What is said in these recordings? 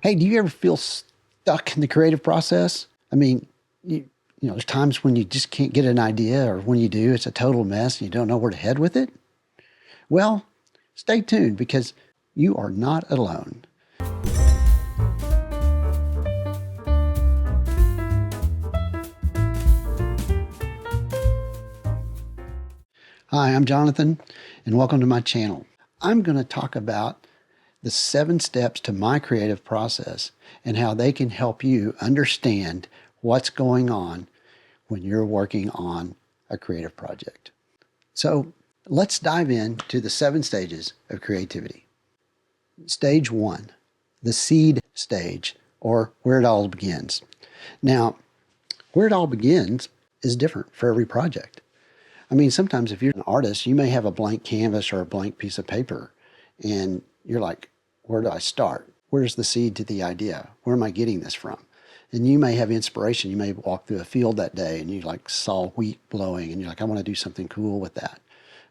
Hey, do you ever feel stuck in the creative process? I mean, there's times when you just can't get an idea, or when you do, it's a total mess and you don't know where to head with it. Well, stay tuned because you are not alone. Hi, I'm Jonathan, and welcome to my channel. I'm going to talk about the 7 steps to my creative process and how they can help you understand what's going on when you're working on a creative project. So let's dive into the 7 stages of creativity. Stage 1, the seed stage, or where it all begins. Now, where it all begins is different for every project. I mean, sometimes if you're an artist, you may have a blank canvas or a blank piece of paper, and you're like, where do I start? Where's the seed to the idea? Where am I getting this from? And you may have inspiration. You may walk through a field that day and you like saw wheat blowing and you're like, I want to do something cool with that.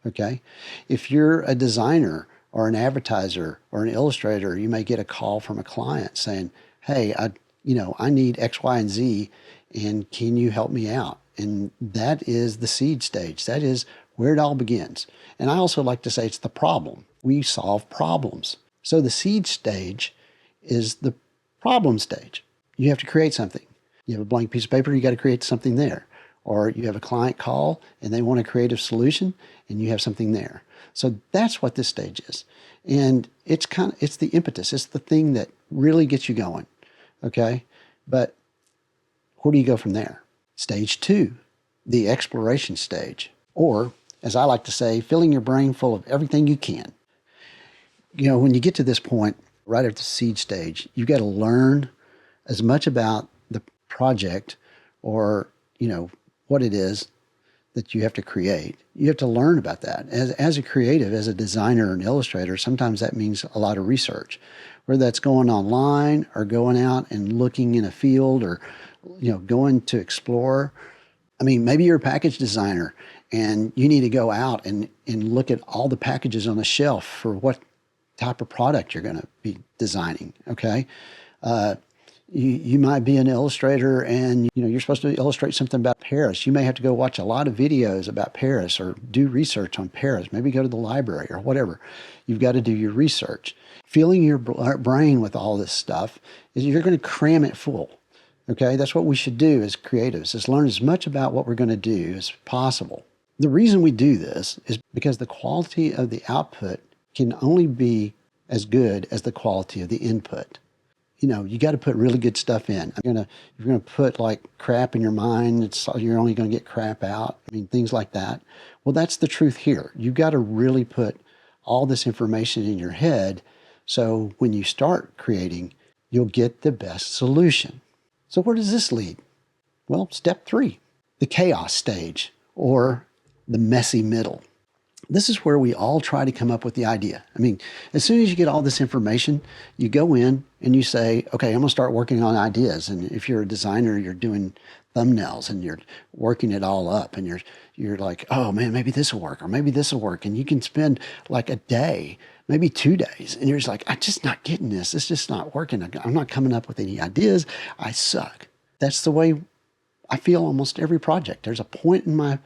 Okay. If you're a designer or an advertiser or an illustrator, you may get a call from a client saying, hey, I need X, Y, and Z, and can you help me out? And that is the seed stage. That is where it all begins. And I also like to say it's the problem. We solve problems. So the seed stage is the problem stage. You have to create something. You have a blank piece of paper, you got to create something there. Or you have a client call and they want a creative solution and you have something there. So that's what this stage is. And it's the impetus. It's the thing that really gets you going. Okay. But where do you go from there? Stage 2, the exploration stage, or as I like to say, filling your brain full of everything you can. When you get to this point, right at the seed stage, you've got to learn as much about the project or, what it is that you have to create. You have to learn about that. As a creative, as a designer or an illustrator, sometimes that means a lot of research, whether that's going online or going out and looking in a field or, going to explore. I mean, maybe you're a package designer and you need to go out and look at all the packages on the shelf for what type of product you're going to be designing. Okay. You might be an illustrator and you're supposed to illustrate something about Paris. You may have to go watch a lot of videos about Paris or do research on Paris. Maybe go to the library or whatever. You've got to do your research. Filling your brain with all this stuff is you're going to cram it full. Okay, that's what we should do as creatives, is learn as much about what we're going to do as possible. The reason we do this is because the quality of the output can only be as good as the quality of the input. You got to put really good stuff in. If you're going to put like crap in your mind, you're only going to get crap out. I mean, things like that. Well, that's the truth here. You've got to really put all this information in your head, so when you start creating, you'll get the best solution. So where does this lead? Well, step 3, the chaos stage, or the messy middle. This is where we all try to come up with the idea. I mean, as soon as you get all this information, you go in and you say, okay, I'm going to start working on ideas. And if you're a designer, you're doing thumbnails and you're working it all up and you're like, oh man, maybe this will work, or maybe this will work. And you can spend like a day, maybe 2 days, and you're just like, I'm just not getting this. It's just not working. I'm not coming up with any ideas. I suck. That's the way I feel almost every project. There's a point in my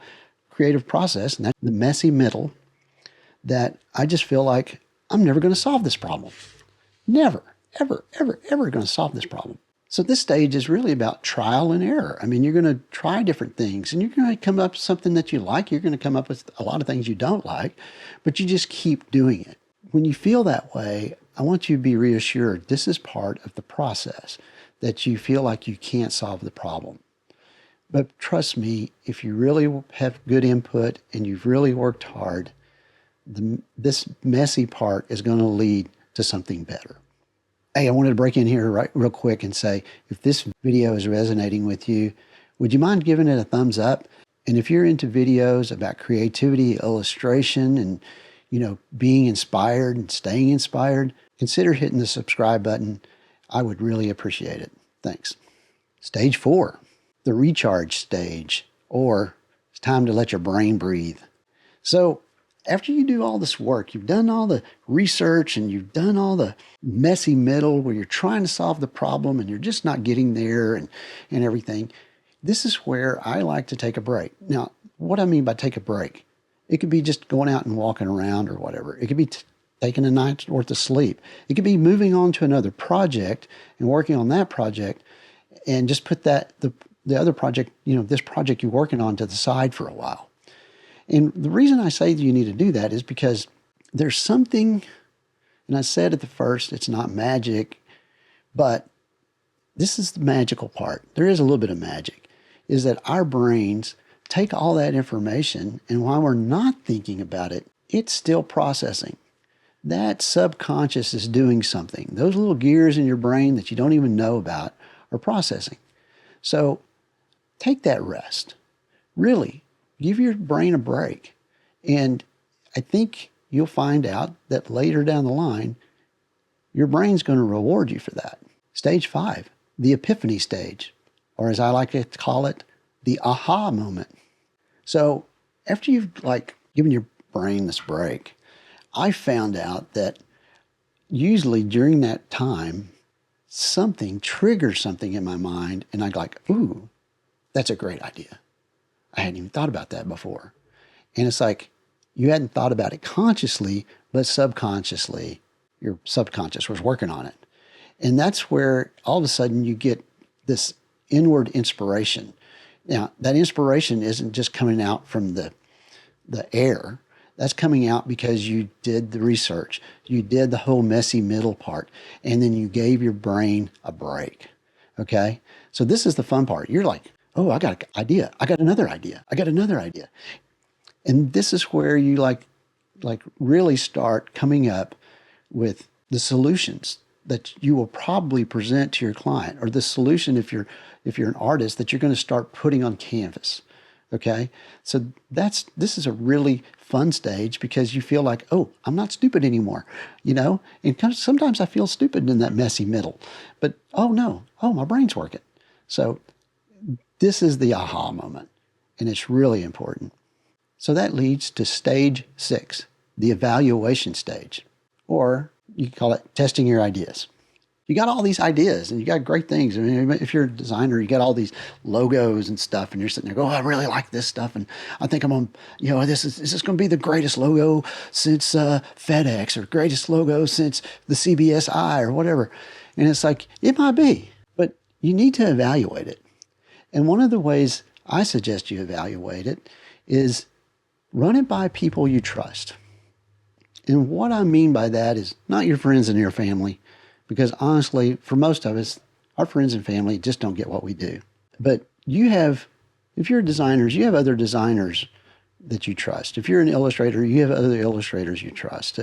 creative process, and that's the messy middle, that I just feel like I'm never going to solve this problem. Never, ever, ever, ever going to solve this problem. So this stage is really about trial and error. I mean, you're going to try different things and you're going to come up with something that you like. You're going to come up with a lot of things you don't like, but you just keep doing it. When you feel that way, I want you to be reassured this is part of the process, that you feel like you can't solve the problem. But trust me, if you really have good input and you've really worked hard, this messy part is going to lead to something better. Hey, I wanted to break in here real quick and say, if this video is resonating with you, would you mind giving it a thumbs up? And if you're into videos about creativity, illustration, and being inspired and staying inspired, consider hitting the subscribe button. I would really appreciate it. Thanks. Stage 4, the recharge stage, or it's time to let your brain breathe. So After you do all this work, you've done all the research and you've done all the messy middle where you're trying to solve the problem and you're just not getting there and everything, this is where I like to take a break. Now, what I mean by take a break, it could be just going out and walking around or whatever. It could be taking a night's worth of sleep. It could be moving on to another project and working on that project and just put the other project, this project you're working on to the side for a while. And the reason I say that you need to do that is because there's something, and I said at the first, it's not magic, but this is the magical part. There is a little bit of magic, is that our brains take all that information, and while we're not thinking about it, it's still processing. That subconscious is doing something. Those little gears in your brain that you don't even know about are processing. So take that rest. Really, give your brain a break. And I think you'll find out that later down the line, your brain's going to reward you for that. Stage 5, the epiphany stage, or as I like to call it, the aha moment. So after you've given your brain this break, I found out that usually during that time, something triggers something in my mind, and I'm like, ooh, that's a great idea. I hadn't even thought about that before. And it's like you hadn't thought about it consciously, but subconsciously, your subconscious was working on it. And that's where all of a sudden you get this inward inspiration. Now, that inspiration isn't just coming out from the air. That's coming out because you did the research. You did the whole messy middle part, and then you gave your brain a break. Okay? So this is the fun part. You're like, oh, I got an idea. I got another idea. I got another idea. And this is where you like really start coming up with the solutions that you will probably present to your client, or the solution if you're an artist that you're going to start putting on canvas. Okay? So this is a really fun stage because you feel like, oh, I'm not stupid anymore, and sometimes I feel stupid in that messy middle, but oh no, my brain's working. So this is the aha moment, and it's really important. So that leads to stage 6, the evaluation stage, or you call it testing your ideas. You got all these ideas and you got great things. I mean, if you're a designer, you got all these logos and stuff, and you're sitting there going, oh, I really like this stuff. And I think I'm on, this is going to be the greatest logo since FedEx, or greatest logo since the CBSI or whatever. And it's like, it might be, but you need to evaluate it. And one of the ways I suggest you evaluate it is run it by people you trust. And what I mean by that is not your friends and your family, because honestly, for most of us, our friends and family just don't get what we do. But if you're designers, you have other designers that you trust. If you're an illustrator, you have other illustrators you trust,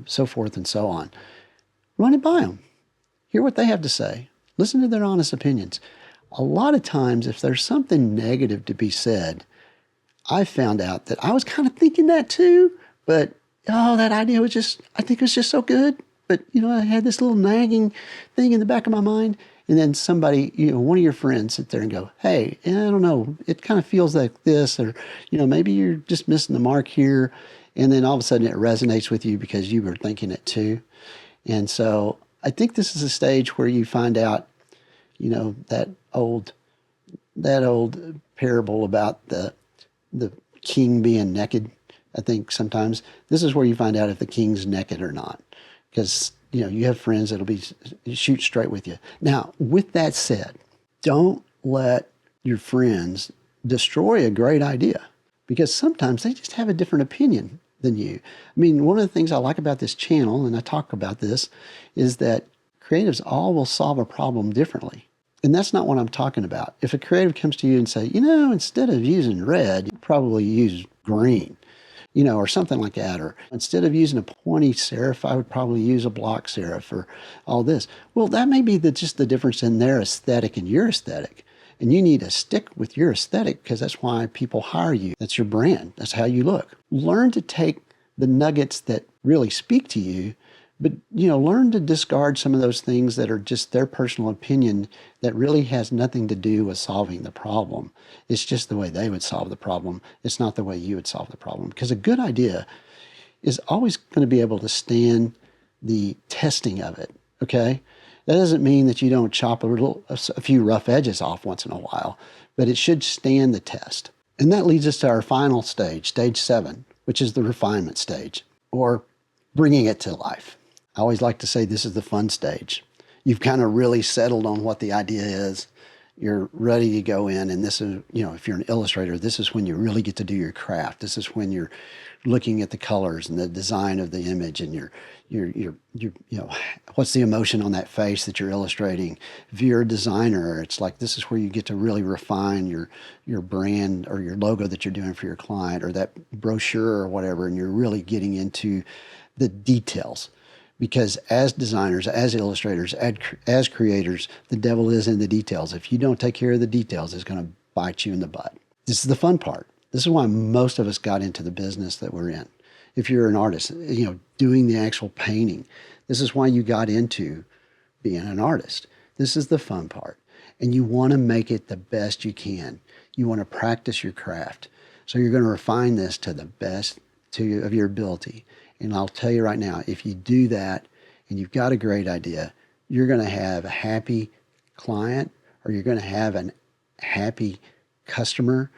so forth and so on. Run it by them. Hear what they have to say. Listen to their honest opinions. A lot of times, if there's something negative to be said, I found out that I was kind of thinking that too, but that idea I think it was just so good. But, I had this little nagging thing in the back of my mind. And then somebody, one of your friends sit there and go, hey, I don't know, it kind of feels like this, or, maybe you're just missing the mark here. And then all of a sudden it resonates with you because you were thinking it too. And so I think this is a stage where you find out, that old parable about the king being naked. I think sometimes this is where you find out if the king's naked or not. Because, you have friends that'll shoot straight with you. Now, with that said, don't let your friends destroy a great idea, because sometimes they just have a different opinion than you. I mean, one of the things I like about this channel, and I talk about this, is that creatives all will solve a problem differently. And that's not what I'm talking about. If a creative comes to you and say, instead of using red, you probably use green. Or something like that. Or instead of using a pointy serif, I would probably use a block serif, or all this. Well, that may be just the difference in their aesthetic and your aesthetic. And you need to stick with your aesthetic, because that's why people hire you. That's your brand. That's how you look. Learn to take the nuggets that really speak to you, but, learn to discard some of those things that are just their personal opinion that really has nothing to do with solving the problem. It's just the way they would solve the problem. It's not the way you would solve the problem. Because a good idea is always going to be able to stand the testing of it, okay? That doesn't mean that you don't chop a few rough edges off once in a while, but it should stand the test. And that leads us to our final stage, stage 7, which is the refinement stage, or bringing it to life. I always like to say this is the fun stage. You've kind of really settled on what the idea is. You're ready to go in, and this is, if you're an illustrator, this is when you really get to do your craft. This is when you're looking at the colors and the design of the image, and you're what's the emotion on that face that you're illustrating. If you're a designer, it's like this is where you get to really refine your brand or your logo that you're doing for your client, or that brochure or whatever, and you're really getting into the details. Because as designers, as illustrators, as creators, the devil is in the details. If you don't take care of the details, it's going to bite you in the butt. This is the fun part. This is why most of us got into the business that we're in. If you're an artist, doing the actual painting, this is why you got into being an artist. This is the fun part. And you want to make it the best you can. You want to practice your craft. So you're going to refine this to the best of your ability. And I'll tell you right now, if you do that and you've got a great idea, you're going to have a happy client, or you're going to have a happy customer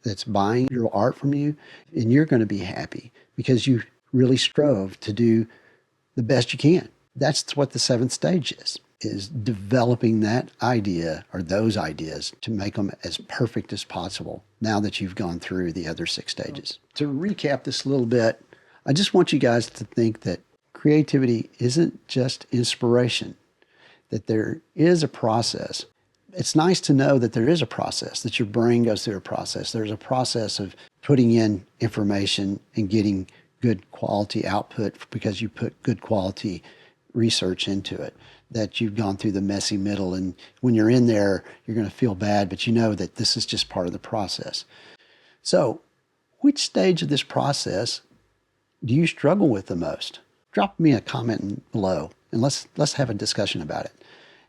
that's buying your art from you, and you're going to be happy because you really strove to do the best you can. That's what the 7th stage is developing that idea or those ideas to make them as perfect as possible now that you've gone through the other 6 stages. To recap this a little bit, I just want you guys to think that creativity isn't just inspiration, that there is a process. It's nice to know that there is a process, that your brain goes through a process. There's a process of putting in information and getting good quality output because you put good quality research into it, that you've gone through the messy middle. And when you're in there, you're going to feel bad, but you know that this is just part of the process. So which stage of this process do you struggle with the most? Drop me a comment below and let's have a discussion about it.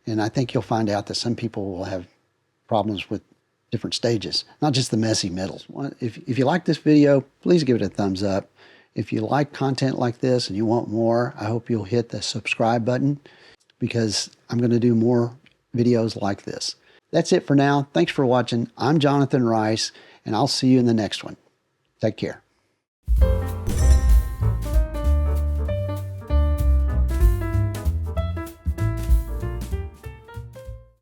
And I think you'll find out that some people will have problems with different stages, not just the messy middles. If you like this video, please give it a thumbs up. If you like content like this and you want more, I hope you'll hit the subscribe button, because I'm going to do more videos like this. That's it for now. Thanks for watching. I'm Jonathan Rice, and I'll see you in the next one. Take care.